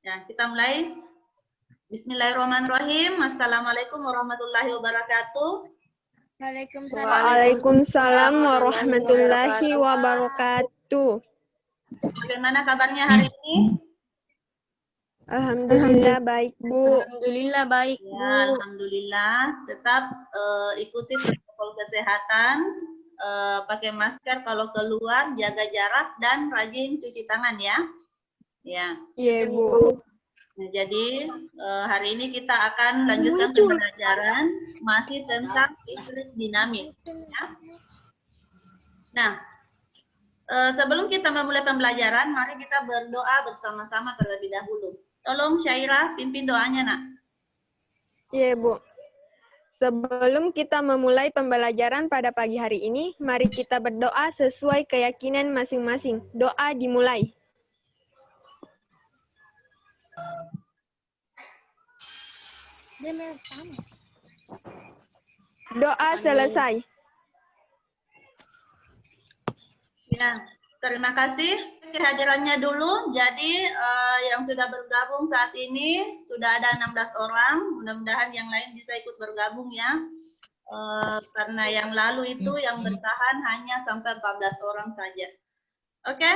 Ya, kita mulai. Bismillahirrahmanirrahim. Assalamualaikum warahmatullahi wabarakatuh. Waalaikumsalam warahmatullahi wabarakatuh. Bagaimana kabarnya hari ini? Alhamdulillah baik, Bu. Alhamdulillah baik, Bu. Ya, alhamdulillah. Tetap ikuti protokol kesehatan, pakai masker kalau keluar, jaga jarak dan rajin cuci tangan ya. Ya. Iya, Bu. Nah, jadi hari ini kita akan lanjutkan pembelajaran masih tentang listrik dinamis. Ya. Nah, sebelum kita memulai pembelajaran, mari kita berdoa bersama-sama terlebih dahulu. Tolong Syairah pimpin doanya, Nak. Iya, Bu. Sebelum kita memulai pembelajaran pada pagi hari ini, mari kita berdoa sesuai keyakinan masing-masing. Doa dimulai. Doa selesai. Ya, terima kasih kehadirannya dulu. Jadi yang sudah bergabung saat ini sudah ada 16 orang. Mudah-mudahan yang lain bisa ikut bergabung ya. Karena yang lalu itu yang bertahan hanya sampai 14 orang saja. Oke?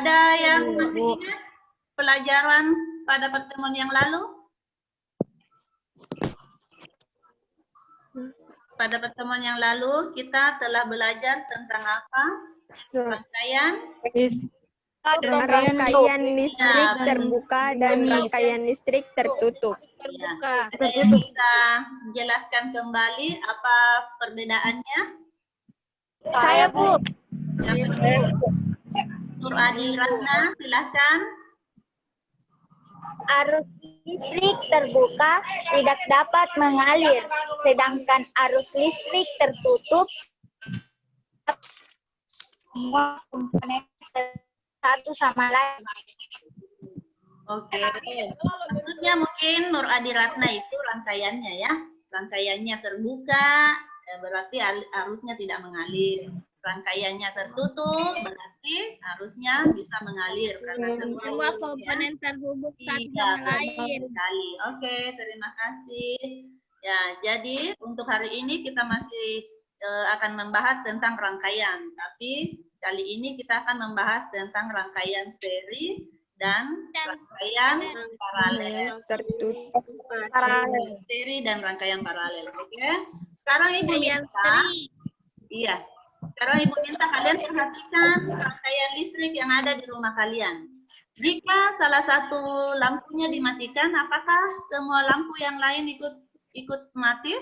Ada yang masih ingat pelajaran pada pertemuan yang lalu? Pada pertemuan yang lalu kita telah belajar tentang apa? Rangkaian listrik terbuka dan rangkaian listrik tertutup. Ya. Ada yang bisa jelaskan kembali apa perbedaannya? Saya, Bu. Nur Adi Ratna, silahkan. Arus listrik terbuka tidak dapat mengalir, sedangkan arus listrik tertutup semua komponen satu sama lain. Oke, maksudnya mungkin Nur Adi Ratna itu rangkaiannya ya, rangkaiannya terbuka, berarti arusnya tidak mengalir. Rangkaiannya tertutup, berarti arusnya bisa mengalir karena semua komponen terhubung satu sama lain. Oke, terima kasih. Ya, jadi untuk hari ini kita masih akan membahas tentang rangkaian, tapi kali ini kita akan membahas tentang rangkaian seri dan rangkaian paralel. Tertutup. Seri dan rangkaian paralel. Oke. Sekarang Ibu minta. Iya. Sekarang Ibu minta kalian perhatikan rangkaian listrik yang ada di rumah kalian. Jika salah satu lampunya dimatikan, apakah semua lampu yang lain ikut mati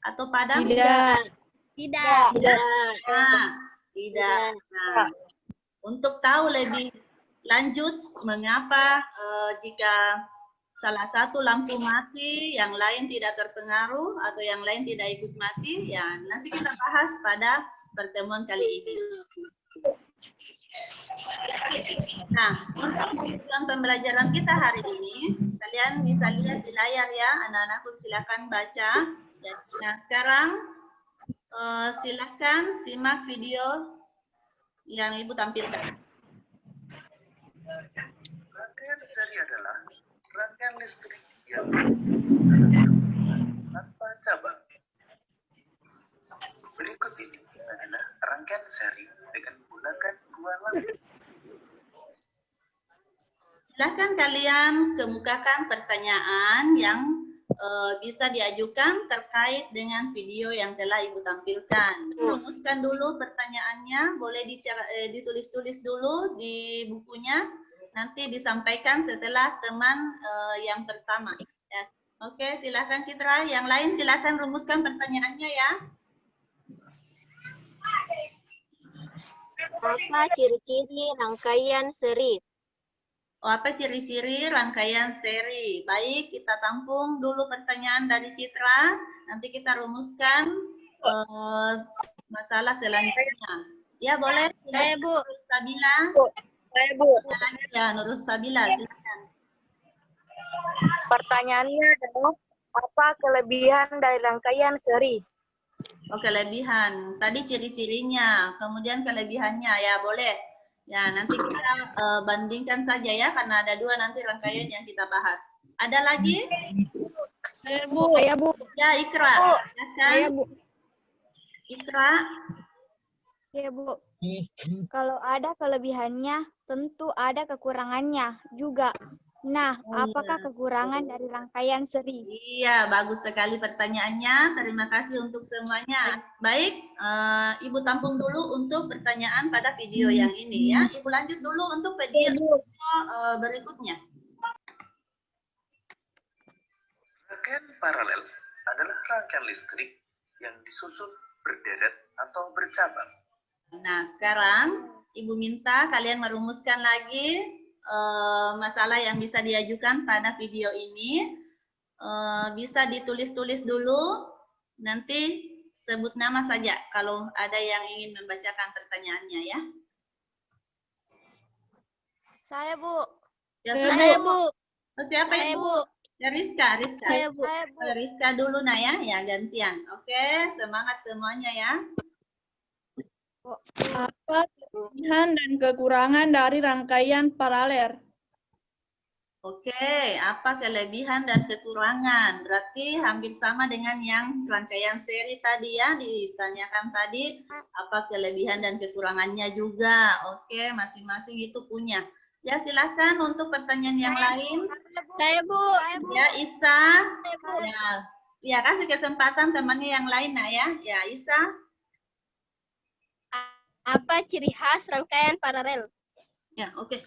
atau padam? Tidak. Tidak. Nah, untuk tahu lebih lanjut mengapa jika salah satu lampu mati, yang lain tidak terpengaruh atau yang lain tidak ikut mati, ya nanti kita bahas pada pertemuan kali ini. Nah, untuk pembelajaran kita hari ini, kalian bisa lihat di layar ya, anak-anakku silakan baca. Nah, sekarang silakan simak video yang Ibu tampilkan. Rangkaian seri adalah rangkaian listrik yang tanpa cabang. Berikut ini adalah rangkaian seri dengan menggunakan dua lampu. Silahkan kalian kemukakan pertanyaan yang bisa diajukan terkait dengan video yang telah Ibu tampilkan. Rumuskan dulu pertanyaannya, boleh ditulis-tulis dulu di bukunya, nanti disampaikan setelah teman yang pertama. Yes. Oke, silahkan Citra. Yang lain silahkan rumuskan pertanyaannya ya. Apa ciri-ciri rangkaian seri? Oh, apa ciri-ciri rangkaian seri? Baik, kita tampung dulu pertanyaan dari Citra. Nanti kita rumuskan masalah selanjutnya. Ya, boleh. Saya, Bu. Nurul Sabila. Saya, Bu. Ya, Nurul Sabila, silakan. Pertanyaannya adalah, apa kelebihan dari rangkaian seri? Oh, kelebihan. Tadi ciri-cirinya, kemudian kelebihannya. Ya, boleh. Ya, nanti kita bandingkan saja ya, karena ada 2 nanti rangkaian yang kita bahas. Ada lagi? Saya, Bu. Ya, Ikra. Saya, Bu. Ikra. Ya, Bu. Kalau ada kelebihannya, tentu ada kekurangannya juga. Nah, apakah kekurangan dari rangkaian seri? Iya, bagus sekali pertanyaannya. Terima kasih untuk semuanya. Baik, Ibu tampung dulu untuk pertanyaan pada video yang ini ya. Ibu lanjut dulu untuk video berikutnya. Rangkaian paralel adalah rangkaian listrik yang disusun berderet atau bercabang. Nah, sekarang Ibu minta kalian merumuskan lagi masalah yang bisa diajukan pada video ini. Bisa ditulis-tulis dulu, nanti sebut nama saja kalau ada yang ingin membacakan pertanyaannya ya. Saya, Bu. Ya, Saya, Bu. siapa Saya, Ibu? Bu. Ya, Rizka. Saya, Bu. Rizka dulu nah ya, gantian. Oke, semangat semuanya ya. Apa kelebihan dan kekurangan dari rangkaian paralel? Oke, apa kelebihan dan kekurangan? Berarti hampir sama dengan yang rangkaian seri tadi ya, ditanyakan tadi apa kelebihan dan kekurangannya juga. Oke, masing-masing itu punya. Ya, silakan untuk pertanyaan yang lain. Saya, Bu. Ya, Isa. Ya, kasih kesempatan temannya yang lain nah ya. Ya, Isa. Apa ciri khas rangkaian paralel? Ya, oke.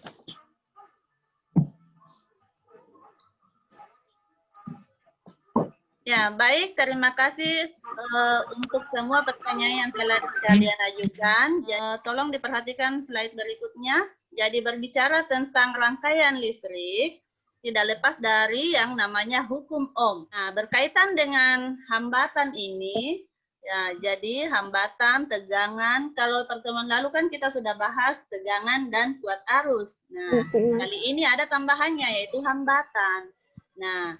Ya, baik. Terima kasih untuk semua pertanyaan yang telah kalian ajukan. Tolong diperhatikan slide berikutnya. Jadi berbicara tentang rangkaian listrik, tidak lepas dari yang namanya hukum Ohm. Nah, berkaitan dengan hambatan ini, ya, jadi hambatan, tegangan. Kalau pertemuan lalu kan kita sudah bahas tegangan dan kuat arus. Nah, kali ini ada tambahannya yaitu hambatan. Nah,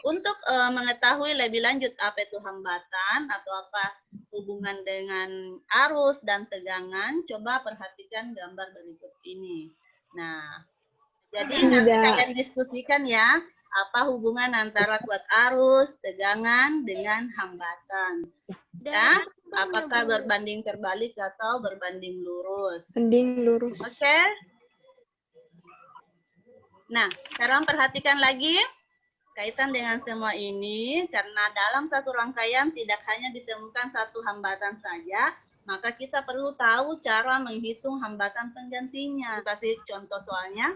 untuk mengetahui lebih lanjut apa itu hambatan atau apa hubungan dengan arus dan tegangan, coba perhatikan gambar berikut ini. Nah, jadi nanti kalian diskusikan ya, apa hubungan antara kuat arus, tegangan dengan hambatan. Ya, apakah berbanding terbalik atau berbanding lurus? Banding lurus. Oke. Nah, sekarang perhatikan lagi kaitan dengan semua ini, karena dalam satu rangkaian tidak hanya ditemukan satu hambatan saja, maka kita perlu tahu cara menghitung hambatan penggantinya. Kasih contoh soalnya.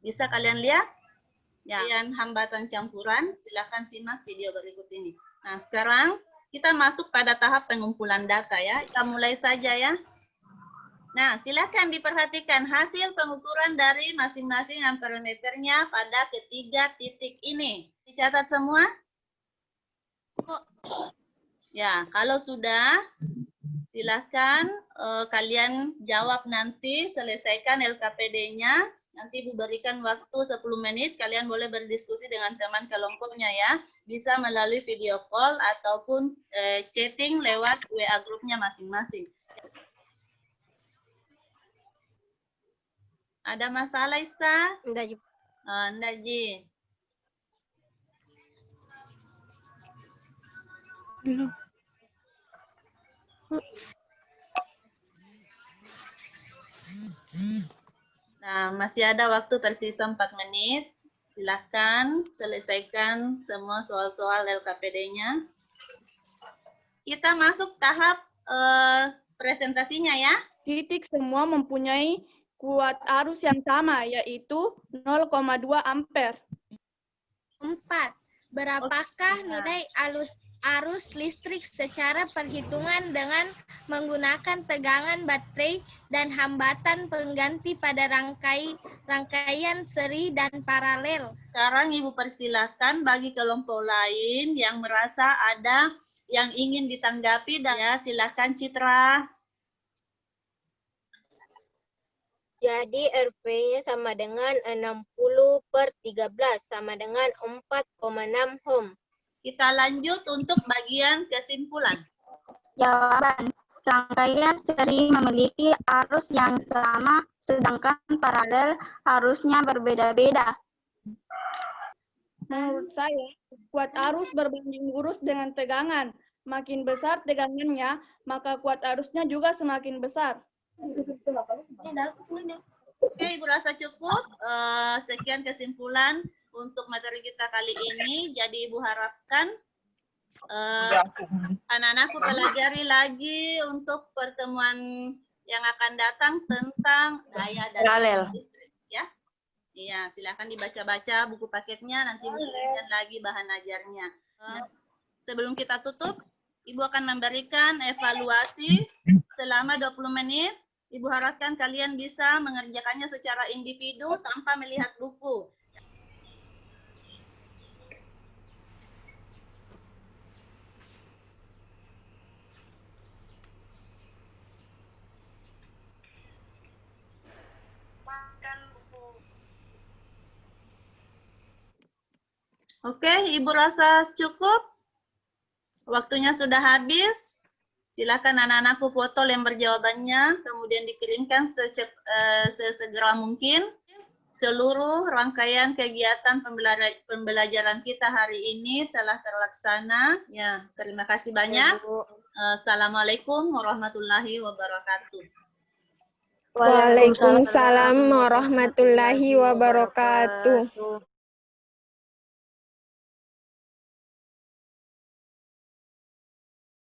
Bisa kalian lihat? Ya, hambatan campuran, silakan simak video berikut ini. Nah, sekarang kita masuk pada tahap pengumpulan data ya. Kita mulai saja ya. Nah, silakan diperhatikan hasil pengukuran dari masing-masing amperemeternya pada ketiga titik ini. Dicatat semua? Ya, kalau sudah, silakan kalian jawab nanti, selesaikan LKPD-nya. Nanti Ibu berikan waktu 10 menit, kalian boleh berdiskusi dengan teman kelompoknya ya. Bisa melalui video call ataupun chatting lewat WA grupnya masing-masing. Ada masalah, Isa? Enggak, Ji. Enggak, Ji. Belum. Nah, masih ada waktu tersisa 4 menit. Silahkan selesaikan semua soal-soal LKPD-nya. Kita masuk tahap presentasinya ya. Titik semua mempunyai kuat arus yang sama, yaitu 0,2 ampere. 4. Berapakah nilai arus listrik secara perhitungan dengan menggunakan tegangan baterai dan hambatan pengganti pada rangkaian seri dan paralel? Sekarang Ibu persilakan bagi kelompok lain yang merasa ada yang ingin ditanggapi, dan ya silakan Citra. Jadi RP-nya sama dengan 60/13 sama dengan 4,6 ohm. Kita lanjut untuk bagian kesimpulan. Jawaban. rangkaian seri memiliki arus yang sama, sedangkan paralel arusnya berbeda-beda? Menurut saya, kuat arus berbanding lurus dengan tegangan. Makin besar tegangannya, maka kuat arusnya juga semakin besar. Oke, Ibu rasa cukup. Sekian kesimpulan untuk materi kita kali ini. Jadi Ibu harapkan anak-anakku pelajari lagi untuk pertemuan yang akan datang tentang daya dan Paralel. listrik, ya. Iya, silakan dibaca-baca buku paketnya, nanti bukukan lagi bahan ajarnya. Sebelum kita tutup, Ibu akan memberikan evaluasi selama 20 menit. Ibu harapkan kalian bisa mengerjakannya secara individu tanpa melihat buku. Oke, Ibu rasa cukup? Waktunya sudah habis. Silakan anak-anakku foto lembar jawabannya, kemudian dikirimkan sesegera mungkin. Seluruh rangkaian kegiatan pembelajaran kita hari ini telah terlaksana. Ya, terima kasih banyak. Assalamualaikum warahmatullahi wabarakatuh. Waalaikumsalam warahmatullahi wabarakatuh.